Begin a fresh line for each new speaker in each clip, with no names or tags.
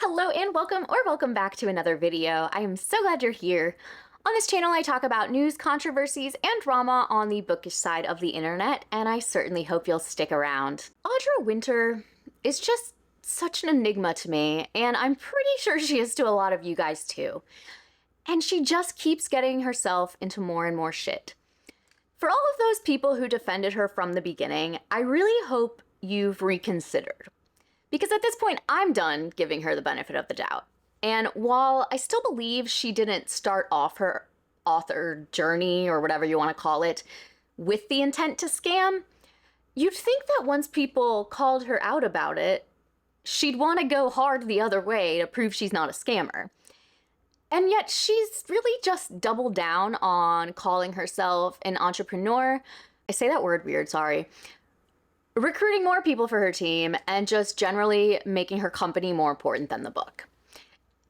Hello and welcome back to another video. I am so glad you're here. On this channel I talk about news, controversies, and drama on the bookish side of the internet, and I certainly hope you'll stick around. Audra Winter is just such an enigma to me, and I'm pretty sure she is to a lot of you guys too. And she just keeps getting herself into more and more shit. For all of those people who defended her from the beginning, I really hope you've reconsidered. Because at this point, I'm done giving her the benefit of the doubt. And while I still believe she didn't start off her author journey, or whatever you want to call it, with the intent to scam, you'd think that once people called her out about it, she'd want to go hard the other way to prove she's not a scammer. And yet she's really just doubled down on calling herself an entrepreneur. I say that word weird, sorry. Recruiting more people for her team, and just generally making her company more important than the book.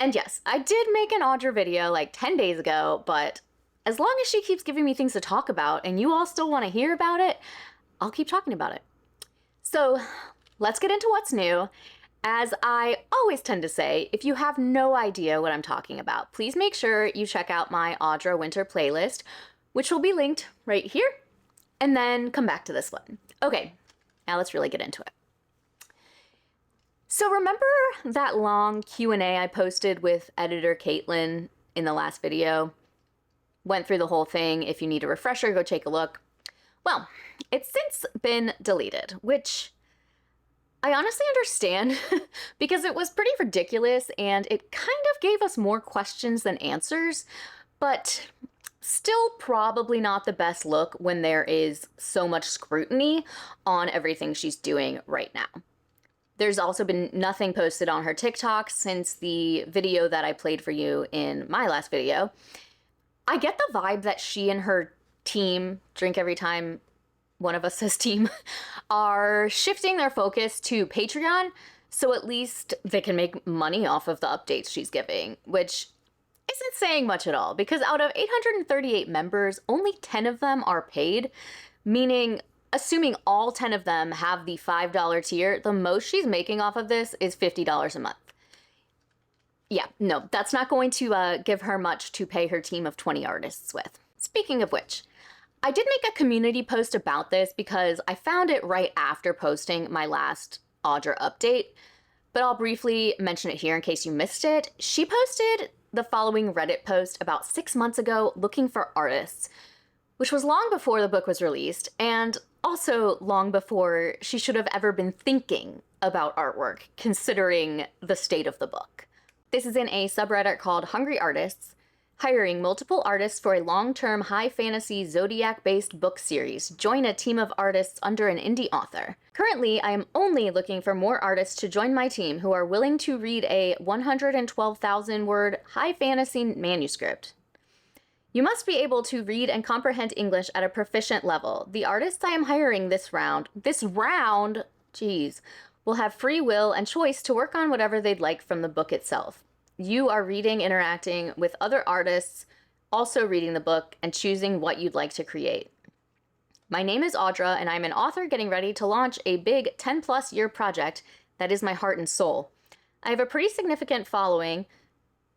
And yes, I did make an Audra video like 10 days ago, but as long as she keeps giving me things to talk about and you all still want to hear about it, I'll keep talking about it. So let's get into what's new. As I always tend to say, if you have no idea what I'm talking about, please make sure you check out my Audra Winter playlist, which will be linked right here, and then come back to this one. Okay. Now let's really get into it. So remember that long Q&A I posted with editor Caitlin in the last video? Went through the whole thing. If you need a refresher, go take a look. Well, it's since been deleted, which I honestly understand because it was pretty ridiculous and it kind of gave us more questions than answers, but still probably not the best look when there is so much scrutiny on everything she's doing right now. There's also been nothing posted on her TikTok since the video that I played for you in my last video. I get the vibe that she and her team, drink every time one of us says team, are shifting their focus to Patreon, so at least they can make money off of the updates she's giving, which isn't saying much at all, because out of 838 members, only 10 of them are paid, meaning assuming all 10 of them have the $5 tier, the most she's making off of this is $50 a month. Yeah, no, that's not going to give her much to pay her team of 20 artists with. Speaking of which, I did make a community post about this because I found it right after posting my last Audra update, but I'll briefly mention it here in case you missed it. She posted the following Reddit post about 6 months ago looking for artists, which was long before the book was released, and also long before she should have ever been thinking about artwork, considering the state of the book. This is in a subreddit called Hungry Artists, hiring multiple artists for a long-term high fantasy zodiac-based book series. Join a team of artists under an indie author. Currently, I am only looking for more artists to join my team who are willing to read a 112,000-word high fantasy manuscript. You must be able to read and comprehend English at a proficient level. The artists I am hiring this round, geez, will have free will and choice to work on whatever they'd like from the book itself. You are reading, interacting with other artists, also reading the book, and choosing what you'd like to create. My name is Audra, and I'm an author getting ready to launch a big 10-plus year project that is my heart and soul. I have a pretty significant following,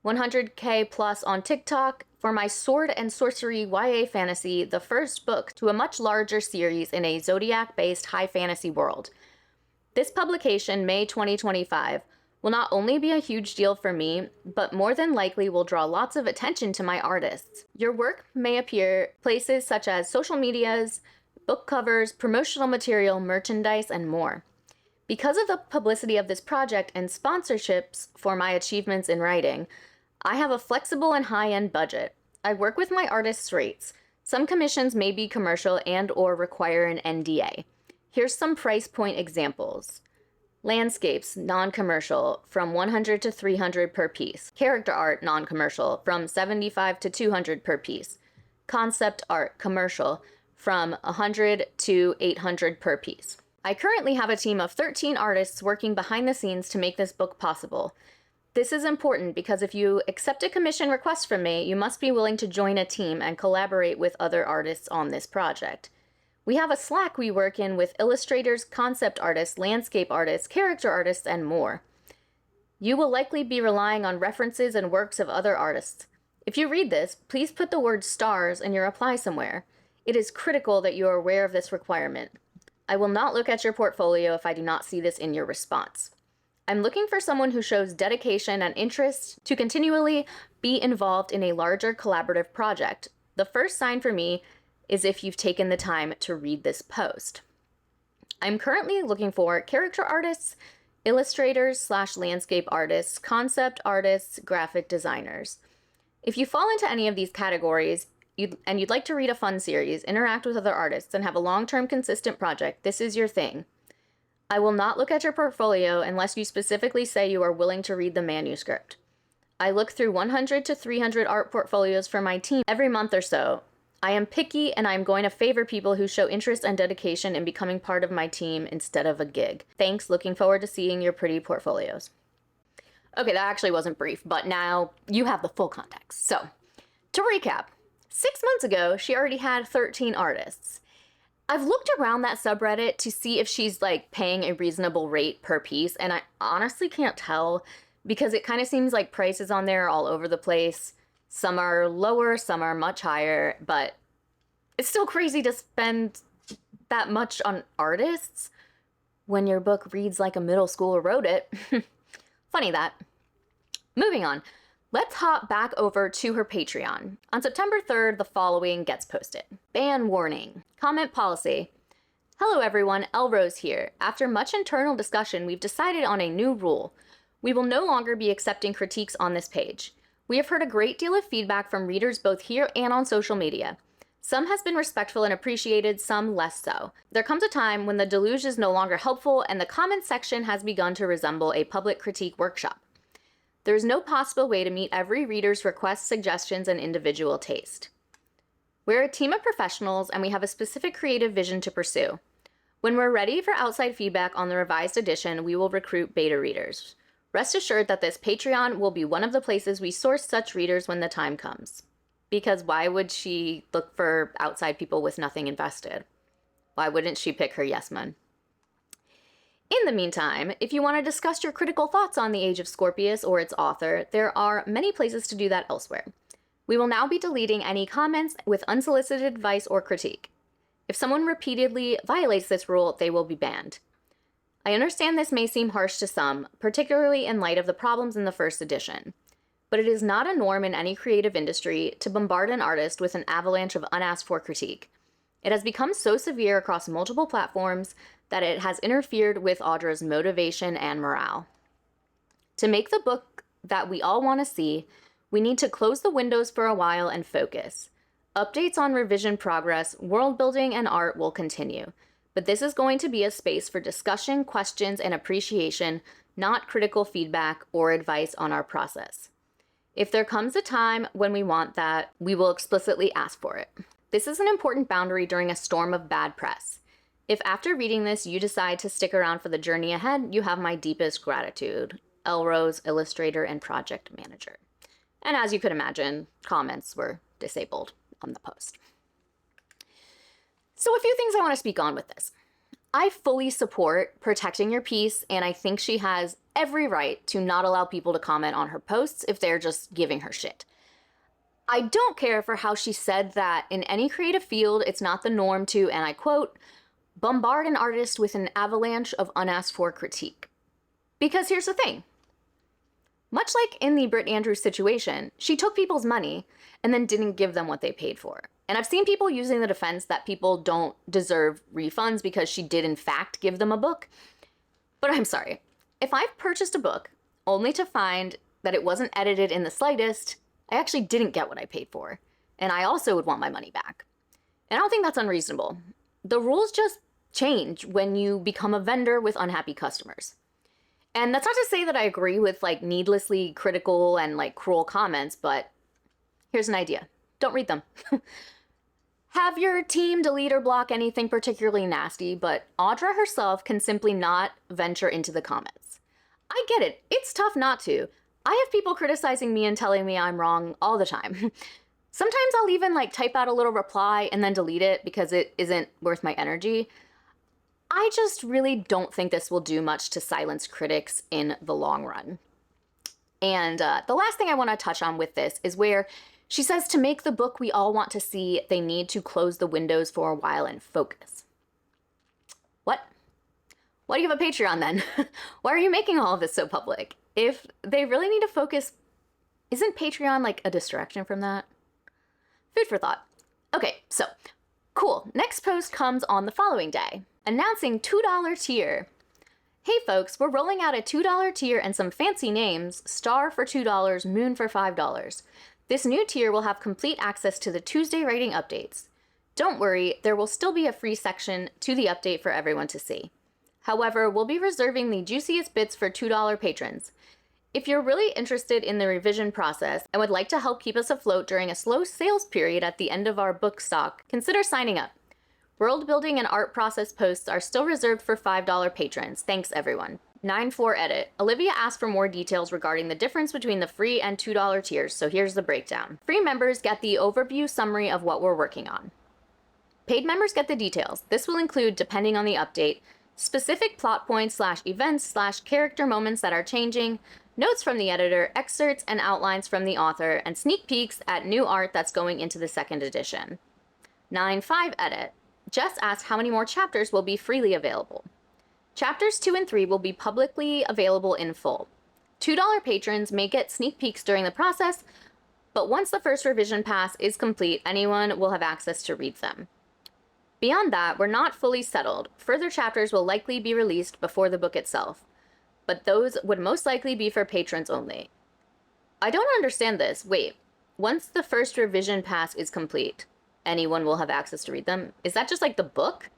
100K plus on TikTok, for my sword and sorcery YA fantasy, the first book to a much larger series in a zodiac-based high fantasy world. This publication, May 2025, will not only be a huge deal for me, but more than likely will draw lots of attention to my artists. Your work may appear places such as social medias, book covers, promotional material, merchandise, and more. Because of the publicity of this project and sponsorships for my achievements in writing, I have a flexible and high-end budget. I work with my artists' rates. Some commissions may be commercial and/or require an NDA. Here's some price point examples. Landscapes, non-commercial, from $100 to $300 per piece. Character art, non-commercial, from $75 to $200 per piece. Concept art, commercial, from $100 to $800 per piece. I currently have a team of 13 artists working behind the scenes to make this book possible. This is important because if you accept a commission request from me, you must be willing to join a team and collaborate with other artists on this project. We have a Slack we work in with illustrators, concept artists, landscape artists, character artists, and more. You will likely be relying on references and works of other artists. If you read this, please put the word stars in your reply somewhere. It is critical that you are aware of this requirement. I will not look at your portfolio if I do not see this in your response. I'm looking for someone who shows dedication and interest to continually be involved in a larger collaborative project. The first sign for me is if you've taken the time to read this post. I'm currently looking for character artists, illustrators/landscape artists, concept artists, graphic designers. If you fall into any of these categories and you'd like to read a fun series, interact with other artists, and have a long-term consistent project, this is your thing. I will not look at your portfolio unless you specifically say you are willing to read the manuscript. I look through 100 to 300 art portfolios for my team every month or so. I am picky, and I'm going to favor people who show interest and dedication in becoming part of my team instead of a gig. Thanks, looking forward to seeing your pretty portfolios. Okay, that actually wasn't brief, but now you have the full context. So, to recap, 6 months ago, she already had 13 artists. I've looked around that subreddit to see if she's like paying a reasonable rate per piece, and I honestly can't tell because it kind of seems like prices on there are all over the place. Some are lower, some are much higher, but it's still crazy to spend that much on artists when your book reads like a middle schooler wrote it. Funny that. Moving on, let's hop back over to her Patreon. On September 3rd, the following gets posted. Ban warning. Comment policy. Hello everyone, Elrose here. After much internal discussion, we've decided on a new rule. We will no longer be accepting critiques on this page. We have heard a great deal of feedback from readers both here and on social media. Some has been respectful and appreciated, some less so. There comes a time when the deluge is no longer helpful and the comments section has begun to resemble a public critique workshop. There is no possible way to meet every reader's requests, suggestions, and individual taste. We're a team of professionals and we have a specific creative vision to pursue. When we're ready for outside feedback on the revised edition, we will recruit beta readers. Rest assured that this Patreon will be one of the places we source such readers when the time comes. Because why would she look for outside people with nothing invested? Why wouldn't she pick her yes men? In the meantime, if you want to discuss your critical thoughts on The Age of Scorpius or its author, there are many places to do that elsewhere. We will now be deleting any comments with unsolicited advice or critique. If someone repeatedly violates this rule, they will be banned. I understand this may seem harsh to some, particularly in light of the problems in the first edition, but it is not a norm in any creative industry to bombard an artist with an avalanche of unasked for critique. It has become so severe across multiple platforms that it has interfered with Audra's motivation and morale. To make the book that we all want to see, we need to close the windows for a while and focus. Updates on revision progress, world building, and art will continue. But this is going to be a space for discussion, questions, and appreciation, not critical feedback or advice on our process. If there comes a time when we want that, we will explicitly ask for it. This is an important boundary during a storm of bad press. If after reading this you decide to stick around for the journey ahead, you have my deepest gratitude. Elrose, illustrator and project manager. And as you could imagine, comments were disabled on the post. So a few things I want to speak on with this. I fully support protecting your piece, and I think she has every right to not allow people to comment on her posts if they're just giving her shit. I don't care for how she said that in any creative field, it's not the norm to, and I quote, bombard an artist with an avalanche of unasked for critique. Because here's the thing. Much like in the Britt Andrews situation, she took people's money and then didn't give them what they paid for. And I've seen people using the defense that people don't deserve refunds because she did in fact give them a book. But I'm sorry. If I've purchased a book only to find that it wasn't edited in the slightest, I actually didn't get what I paid for. And I also would want my money back. And I don't think that's unreasonable. The rules just change when you become a vendor with unhappy customers. And that's not to say that I agree with like needlessly critical and like cruel comments, but here's an idea. Don't read them. Have your team delete or block anything particularly nasty, but Audra herself can simply not venture into the comments. I get it. It's tough not to. I have people criticizing me and telling me I'm wrong all the time. Sometimes I'll even like type out a little reply and then delete it because it isn't worth my energy. I just really don't think this will do much to silence critics in the long run. And the last thing I want to touch on with this is where she says to make the book we all want to see, they need to close the windows for a while and focus. What? Why do you have a Patreon then? Why are you making all of this so public? If they really need to focus, isn't Patreon like a distraction from that? Food for thought. Okay, so cool. Next post comes on the following day, announcing $2 tier. Hey folks, we're rolling out a $2 tier and some fancy names, Star for $2, Moon for $5. This new tier will have complete access to the Tuesday writing updates. Don't worry, there will still be a free section to the update for everyone to see. However, we'll be reserving the juiciest bits for $2 patrons. If you're really interested in the revision process and would like to help keep us afloat during a slow sales period at the end of our book stock, consider signing up. World building and art process posts are still reserved for $5 patrons. Thanks, everyone. 9.4 edit. Olivia asked for more details regarding the difference between the free and $2 tiers, so here's the breakdown. Free members get the overview summary of what we're working on. Paid members get the details. This will include, depending on the update, specific plot points / events / character moments that are changing, notes from the editor, excerpts and outlines from the author, and sneak peeks at new art that's going into the second edition. 9.5 edit. Jess asked how many more chapters will be freely available. Chapters 2 and 3 will be publicly available in full. $2 patrons may get sneak peeks during the process, but once the first revision pass is complete, anyone will have access to read them. Beyond that, we're not fully settled. Further chapters will likely be released before the book itself, but those would most likely be for patrons only. I don't understand this. Wait, once the first revision pass is complete, anyone will have access to read them? Is that just like the book?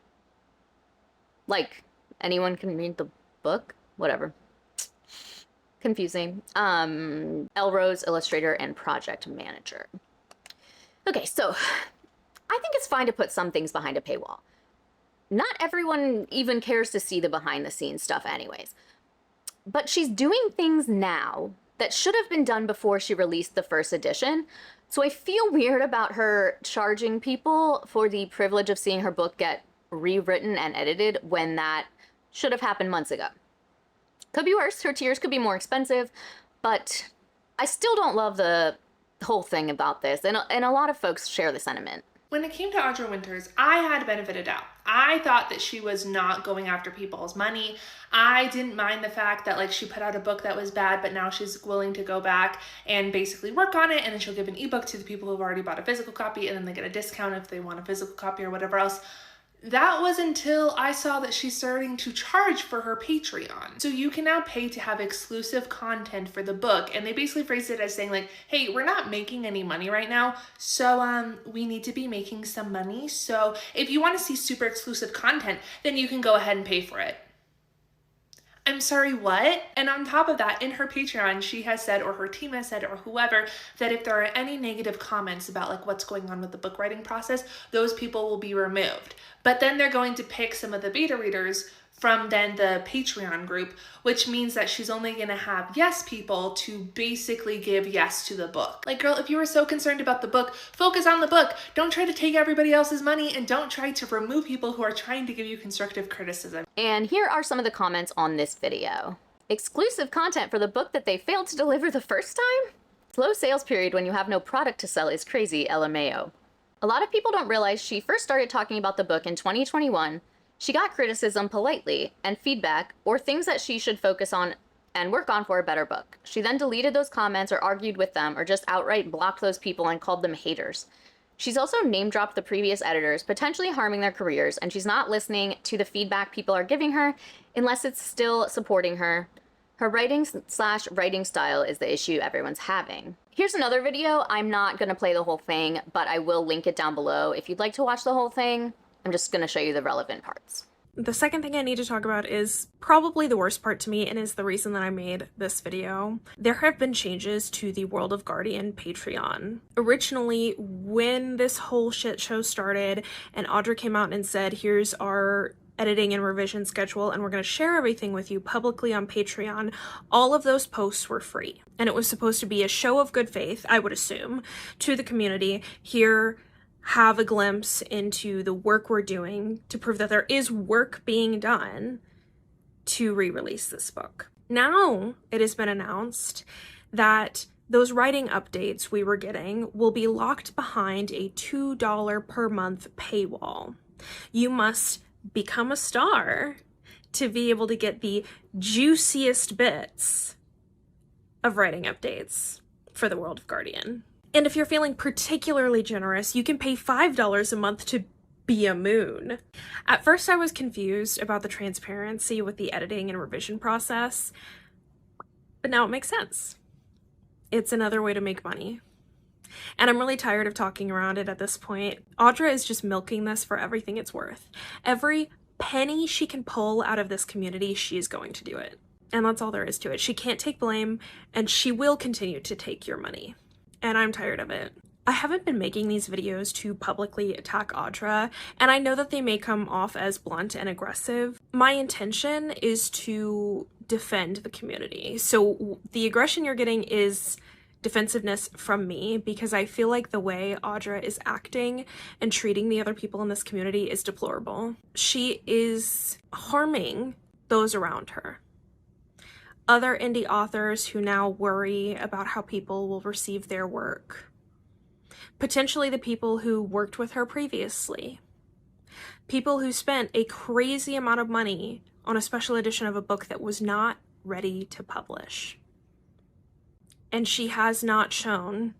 Like, anyone can read the book? Whatever. Confusing. Elrose, illustrator and project manager. Okay, so I think it's fine to put some things behind a paywall. Not everyone even cares to see the behind the scenes stuff anyways. But she's doing things now that should have been done before she released the first edition. So I feel weird about her charging people for the privilege of seeing her book get rewritten and edited when that should have happened months ago. Could be worse, her tiers could be more expensive, but I still don't love the whole thing about this, and a lot of folks share the sentiment.
When it came to Audra Winters, I had benefit of doubt. I thought that she was not going after people's money. I didn't mind the fact that like she put out a book that was bad, but now she's willing to go back and basically work on it, and then she'll give an ebook to the people who've already bought a physical copy, and then they get a discount if they want a physical copy or whatever else. That was until I saw that she's starting to charge for her Patreon. So you can now pay to have exclusive content for the book. And they basically phrased it as saying like, hey, we're not making any money right now. So we need to be making some money. So if you want to see super exclusive content, then you can go ahead and pay for it. I'm sorry, what? And on top of that, in her Patreon, she has said, or her team has said, or whoever, that if there are any negative comments about like what's going on with the book writing process, those people will be removed. But then they're going to pick some of the beta readers from then the Patreon group, which means that she's only gonna have yes people to basically give yes to the book. Like, girl, if you were so concerned about the book, focus on the book. Don't try to take everybody else's money, and don't try to remove people who are trying to give you constructive criticism.
And here are some of the comments on this video. Exclusive content for the book that they failed to deliver the first time? Slow sales period when you have no product to sell is crazy, LMAO. A lot of people don't realize she first started talking about the book in 2021. She got criticism politely and feedback or things that she should focus on and work on for a better book. She then deleted those comments or argued with them or just outright blocked those people and called them haters. She's also name-dropped the previous editors, potentially harming their careers, and she's not listening to the feedback people are giving her unless it's still supporting her. Her writing/writing style is the issue everyone's having. Here's another video. I'm not gonna play the whole thing, but I will link it down below if you'd like to watch the whole thing. I'm just gonna show you the relevant parts.
The second thing I need to talk about is probably the worst part to me and is the reason that I made this video. There have been changes to the World of Guardian Patreon. Originally, when this whole shit show started and Audra came out and said, here's our editing and revision schedule and we're going to share everything with you publicly on Patreon, all of those posts were free. And it was supposed to be a show of good faith, I would assume, to the community. Here, have a glimpse into the work we're doing to prove that there is work being done to re-release this book. Now it has been announced that those writing updates we were getting will be locked behind a $2 per month paywall. You must become a star to be able to get the juiciest bits of writing updates for the World of Guardian. And if you're feeling particularly generous, you can pay $5 a month to be a moon. At first, I was confused about the transparency with the editing and revision process, but now it makes sense. It's another way to make money. And I'm really tired of talking around it at this point. Audra is just milking this for everything it's worth. Every penny she can pull out of this community, she's going to do it. And that's all there is to it. She can't take blame, and she will continue to take your money. And I'm tired of it. I haven't been making these videos to publicly attack Audra, and I know that they may come off as blunt and aggressive. My intention is to defend the community. So the aggression you're getting is defensiveness from me, because I feel like the way Audra is acting and treating the other people in this community is deplorable. She is harming those around her. Other indie authors who now worry about how people will receive their work. Potentially the people who worked with her previously. People who spent a crazy amount of money on a special edition of a book that was not ready to publish. And she has not shown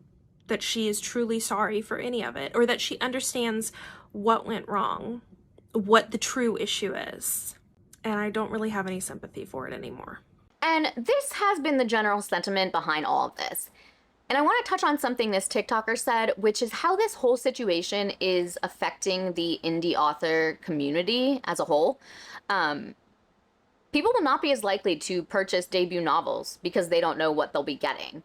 that she is truly sorry for any of it, or that she understands what went wrong, what the true issue is. And I don't really have any sympathy for it anymore.
And this has been the general sentiment behind all of this. And I want to touch on something this TikToker said, which is how this whole situation is affecting the indie author community as a whole. People will not be as likely to purchase debut novels because they don't know what they'll be getting.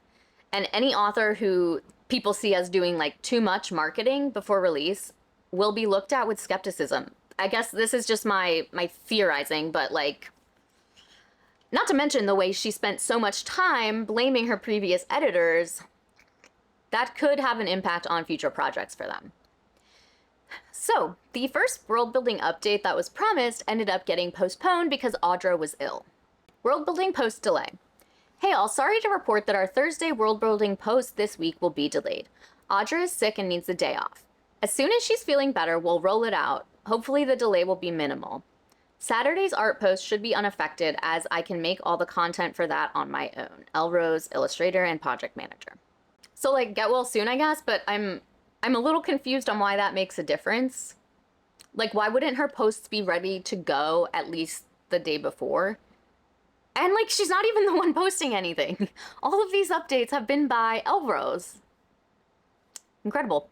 And any author who people see as doing like too much marketing before release will be looked at with skepticism. I guess this is just my theorizing, but like, not to mention the way she spent so much time blaming her previous editors, that could have an impact on future projects for them. So, the first world-building update that was promised ended up getting postponed because Audra was ill. World-building post delay. Hey all, sorry to report that our Thursday world-building post this week will be delayed. Audra is sick and needs the day off. As soon as she's feeling better, we'll roll it out. Hopefully the delay will be minimal. Saturday's art post should be unaffected as I can make all the content for that on my own. Elrose, illustrator and project manager. So like, get well soon, I guess, but I'm a little confused on why that makes a difference. Like, why wouldn't her posts be ready to go at least the day before? And like, she's not even the one posting anything. All of these updates have been by Elrose. Incredible.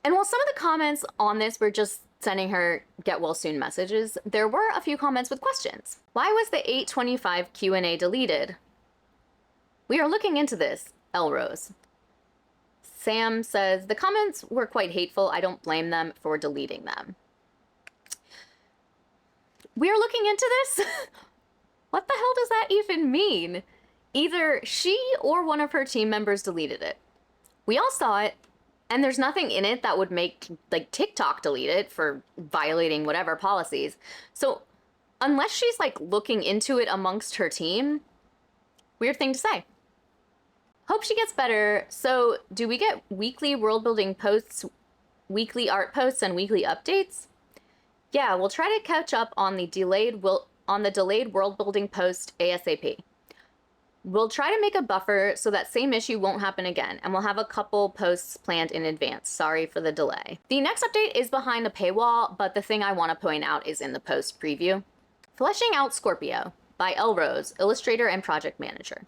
And while some of the comments on this were just sending her get well soon messages, there were a few comments with questions. Why was the 825 Q&A deleted? We are looking into this, Elrose. Sam says, the comments were quite hateful. I don't blame them for deleting them. We are looking into this? What the hell does that even mean? Either she or one of her team members deleted it. We all saw it, and there's nothing in it that would make like TikTok delete it for violating whatever policies. So unless she's like looking into it amongst her team, weird thing to say. Hope she gets better. So do we get weekly world building posts, weekly art posts, and weekly updates? Yeah, we'll try to catch up on the delayed world building post ASAP. We'll try to make a buffer so that same issue won't happen again, and we'll have a couple posts planned in advance. Sorry for the delay. The next update is behind the paywall, but the thing I want to point out is in the post preview. Fleshing Out Scorpio by Elrose, illustrator and project manager.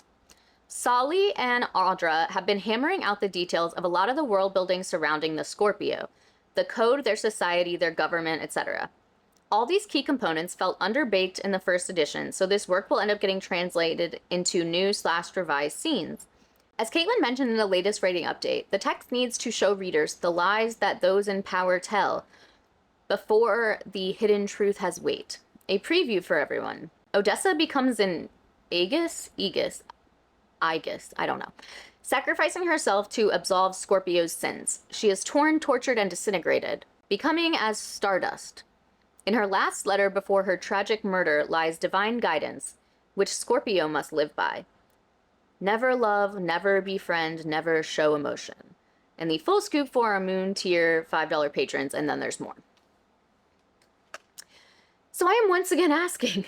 Solly and Audra have been hammering out the details of a lot of the world building surrounding the Scorpio, the code, their society, their government, etc. All these key components felt underbaked in the first edition, so this work will end up getting translated into new/revised scenes. As Caitlin mentioned in the latest rating update, the text needs to show readers the lies that those in power tell before the hidden truth has weight. A preview for everyone. Odessa becomes an Aegis, I don't know, sacrificing herself to absolve Scorpio's sins. She is torn, tortured, and disintegrated, becoming as stardust. In her last letter before her tragic murder lies divine guidance, which Scorpio must live by. Never love, never befriend, never show emotion. And the full scoop for our Moon tier $5 patrons, and then there's more. So I am once again asking,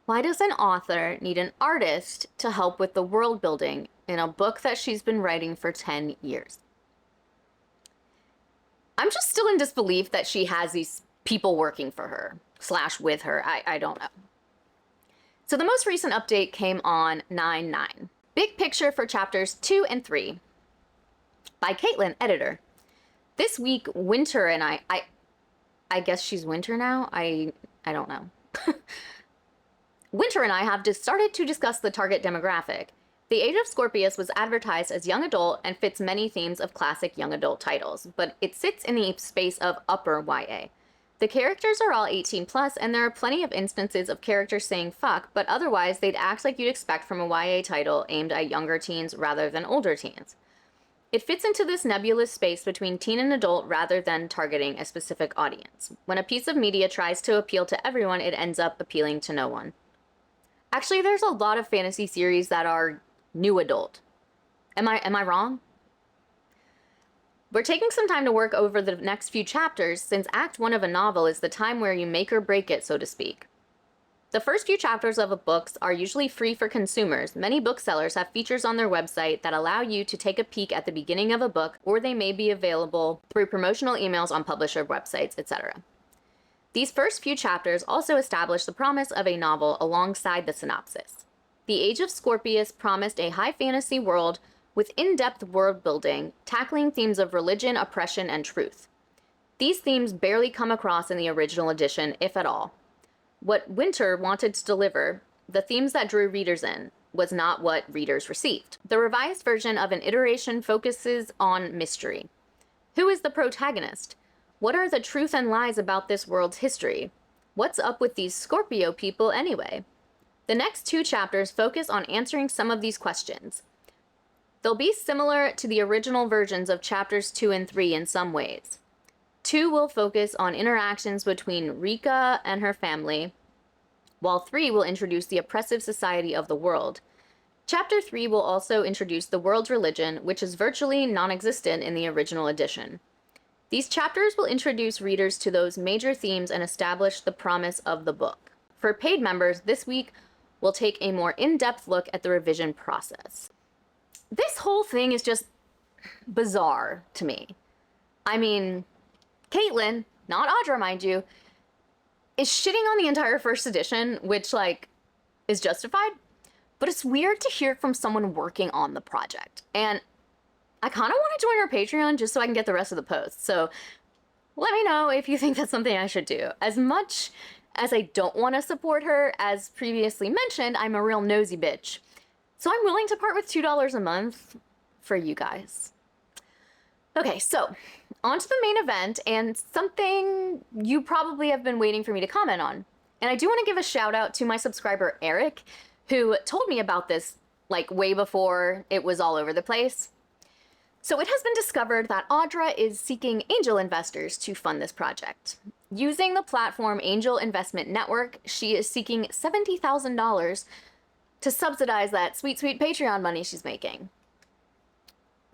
why does an author need an artist to help with the world building in a book that she's been writing for 10 years? I'm just still in disbelief that she has these people working for her, / with her, I don't know. So the most recent update came on 9/9. Big picture for chapters 2 and 3 by Caitlin, editor. This week, Winter and I guess she's Winter now? I don't know. Winter and I have just started to discuss the target demographic. The Age of Scorpius was advertised as young adult and fits many themes of classic young adult titles, but it sits in the space of upper YA. The characters are all 18 plus, and there are plenty of instances of characters saying fuck, but otherwise they'd act like you'd expect from a YA title aimed at younger teens rather than older teens. It fits into this nebulous space between teen and adult rather than targeting a specific audience. When a piece of media tries to appeal to everyone, it ends up appealing to no one. Actually, there's a lot of fantasy series that are new adult. Am I wrong? We're taking some time to work over the next few chapters, since Act 1 of a novel is the time where you make or break it, so to speak. The first few chapters of a book are usually free for consumers. Many booksellers have features on their website that allow you to take a peek at the beginning of a book, or they may be available through promotional emails on publisher websites, etc. These first few chapters also establish the promise of a novel alongside the synopsis. The Age of Scorpius promised a high fantasy world with in-depth world building, tackling themes of religion, oppression, and truth. These themes barely come across in the original edition, if at all. What Winter wanted to deliver, the themes that drew readers in, was not what readers received. The revised version of an iteration focuses on mystery. Who is the protagonist? What are the truth and lies about this world's history? What's up with these Scorpio people anyway? The next 2 chapters focus on answering some of these questions. They'll be similar to the original versions of chapters 2 and 3 in some ways. 2 will focus on interactions between Rika and her family, while 3 will introduce the oppressive society of the world. Chapter 3 will also introduce the world's religion, which is virtually non-existent in the original edition. These chapters will introduce readers to those major themes and establish the promise of the book. For paid members, this week we'll take a more in-depth look at the revision process. This whole thing is just bizarre to me. I mean, Caitlin, not Audra, mind you, is shitting on the entire first edition, which, is justified. But it's weird to hear it from someone working on the project. And I kind of want to join her Patreon just so I can get the rest of the posts. So let me know if you think that's something I should do. As much as I don't want to support her, as previously mentioned, I'm a real nosy bitch. So I'm willing to part with $2 a month for you guys. Okay, so on to the main event and something you probably have been waiting for me to comment on. And I do want to give a shout out to my subscriber, Eric, who told me about this way before it was all over the place. So it has been discovered that Audra is seeking angel investors to fund this project. Using the platform Angel Investment Network, she is seeking $70,000 to subsidize that sweet, sweet Patreon money she's making.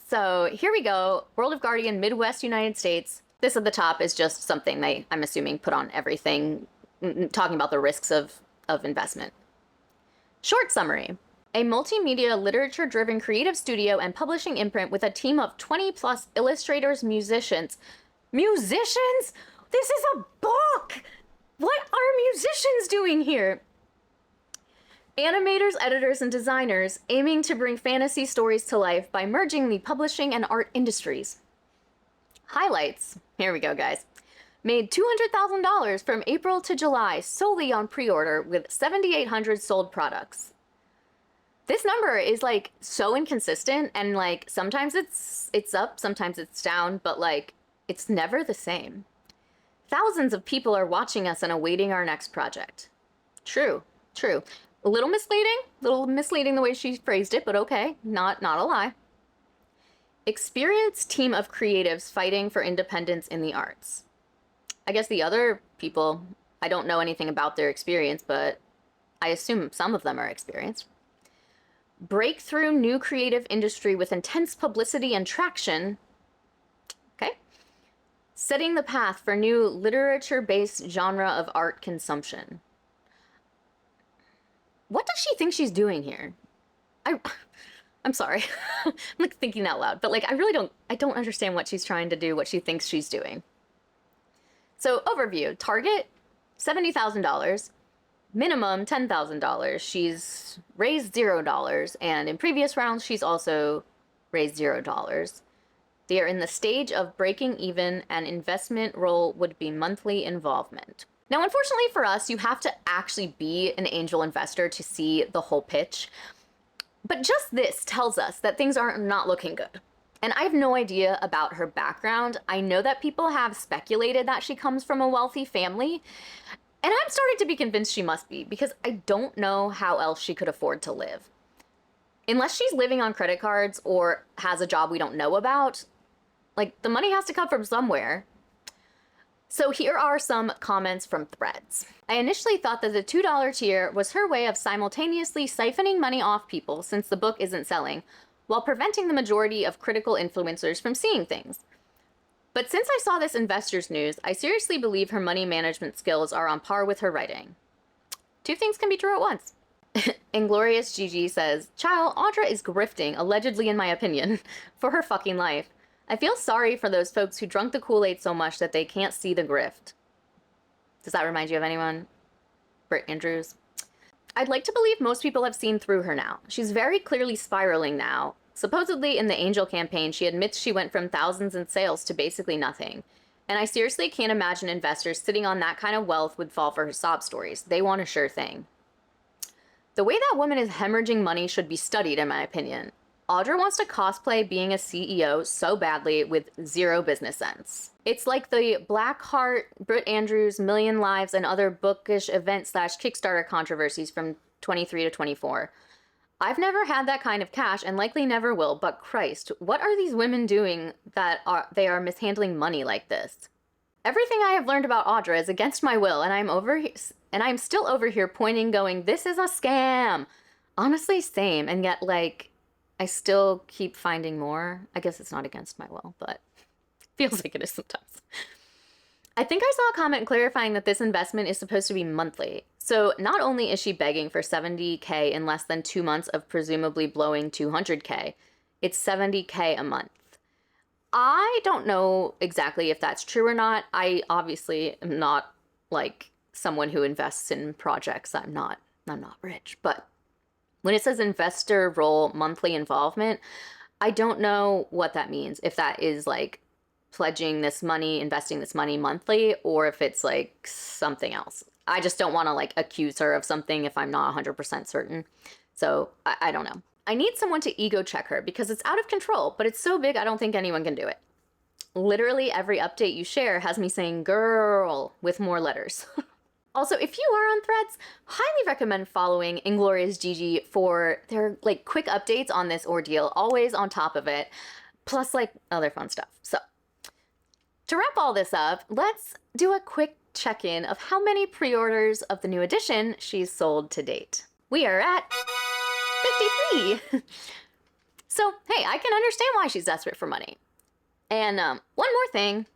So here we go. World of Guardian, Midwest, United States. This at the top is just something they, I'm assuming, put on everything, talking about the risks of investment. Short summary. A multimedia, literature-driven creative studio and publishing imprint with a team of 20-plus illustrators, musicians. Musicians? This is a book! What are musicians doing here? Animators, editors, and designers aiming to bring fantasy stories to life by merging the publishing and art industries. Highlights. Here we go, guys. Made $200,000 from April to July solely on pre-order with 7,800 sold products. This number is so inconsistent and sometimes it's up, sometimes it's down, but it's never the same. Thousands of people are watching us and awaiting our next project. True. A little misleading the way she phrased it, but okay, not a lie. Experienced team of creatives fighting for independence in the arts. I guess the other people, I don't know anything about their experience, but I assume some of them are experienced. breakthrough new creative industry with intense publicity and traction. Okay. Setting the path for new literature-based genre of art consumption. What does she think she's doing here? I'm sorry. I'm like thinking out loud, but like I don't understand what she's trying to do, what she thinks she's doing. So overview, target $70,000, minimum $10,000. She's raised $0, and in previous rounds she's also raised $0. They are in the stage of breaking even, and investment role would be monthly involvement. Now, unfortunately for us, you have to actually be an angel investor to see the whole pitch. But just this tells us that things are not looking good. And I have no idea about her background. I know that people have speculated that she comes from a wealthy family, and I'm starting to be convinced she must be, because I don't know how else she could afford to live. Unless she's living on credit cards or has a job we don't know about, like, the money has to come from somewhere. So here are some comments from threads. I initially thought that the $2 tier was her way of simultaneously siphoning money off people since the book isn't selling, while preventing the majority of critical influencers from seeing things. But since I saw this investors news, I seriously believe her money management skills are on par with her writing. Two things can be true at once. Inglorious Gigi says, "Child, Audra is grifting, allegedly in my opinion, for her fucking life. I feel sorry for those folks who drunk the Kool-Aid so much that they can't see the grift." Does that remind you of anyone? Britt Andrews? I'd like to believe most people have seen through her now. She's very clearly spiraling now. Supposedly in the Angel campaign, she admits she went from thousands in sales to basically nothing. And I seriously can't imagine investors sitting on that kind of wealth would fall for her sob stories. They want a sure thing. The way that woman is hemorrhaging money should be studied, in my opinion. Audra wants to cosplay being a CEO so badly with zero business sense. It's like the Blackheart, Britt Andrews, Million Lives, and other bookish event/Kickstarter controversies from 23 to 24. I've never had that kind of cash and likely never will, but Christ, what are these women doing that they are mishandling money like this? Everything I have learned about Audra is against my will, and I'm still over here pointing going, this is a scam. Honestly, same, and yet like I still keep finding more. I guess it's not against my will, but feels like it is sometimes. I think I saw a comment clarifying that this investment is supposed to be monthly. So not only is she begging for $70K in less than 2 months of presumably blowing $200K, it's $70K a month. I don't know exactly if that's true or not. I obviously am not like someone who invests in projects. I'm not rich, but when it says investor role monthly involvement, I don't know what that means. If that is like pledging this money, investing this money monthly, or if it's like something else. I just don't want to like accuse her of something if I'm not 100% certain. So I don't know. I need someone to ego check her because it's out of control, but it's so big I don't think anyone can do it. Literally every update you share has me saying girl with more letters. Also, if you are on Threads, highly recommend following Inglorious Gigi for their like quick updates on this ordeal, always on top of it, plus like other fun stuff. So to wrap all this up, let's do a quick check-in of how many pre-orders of the new edition she's sold to date. We are at 53. So, hey, I can understand why she's desperate for money. And one more thing,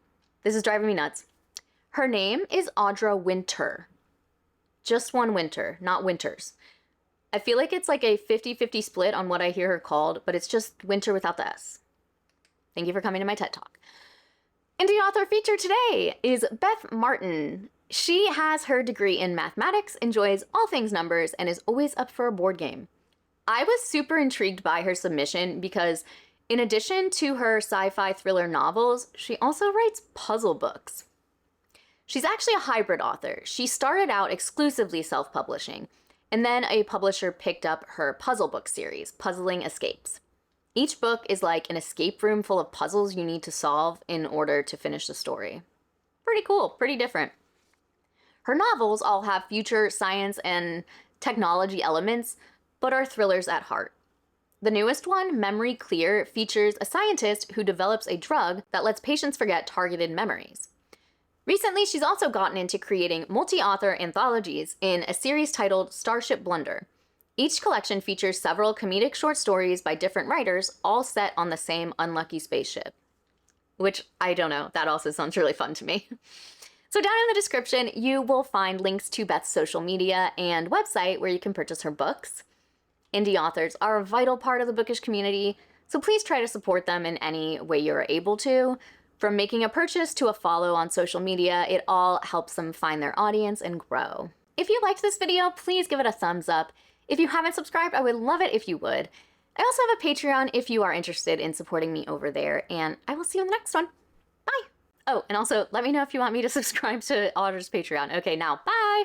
this is driving me nuts. Her name is Audra Winter. Just one Winter, not Winters. I feel like it's like a 50-50 split on what I hear her called, but it's just Winter without the S. Thank you for coming to my TED Talk. Indie author feature today is Beth Martin. She has her degree in mathematics, enjoys all things numbers, and is always up for a board game. I was super intrigued by her submission because in addition to her sci-fi thriller novels, she also writes puzzle books. She's actually a hybrid author. She started out exclusively self-publishing, and then a publisher picked up her puzzle book series, Puzzling Escapes. Each book is like an escape room full of puzzles you need to solve in order to finish the story. Pretty cool, pretty different. Her novels all have future science and technology elements, but are thrillers at heart. The newest one, Memory Clear, features a scientist who develops a drug that lets patients forget targeted memories. Recently, she's also gotten into creating multi-author anthologies in a series titled Starship Blunder. Each collection features several comedic short stories by different writers, all set on the same unlucky spaceship. Which, I don't know, that also sounds really fun to me. So down in the description, you will find links to Beth's social media and website where you can purchase her books. Indie authors are a vital part of the bookish community, so please try to support them in any way you're able to. From making a purchase to a follow on social media, it all helps them find their audience and grow. If you liked this video, please give it a thumbs up. If you haven't subscribed, I would love it if you would. I also have a Patreon if you are interested in supporting me over there, and I will see you in the next one. Bye! Oh, and also, let me know if you want me to subscribe to Audra's Patreon. Okay, now, bye!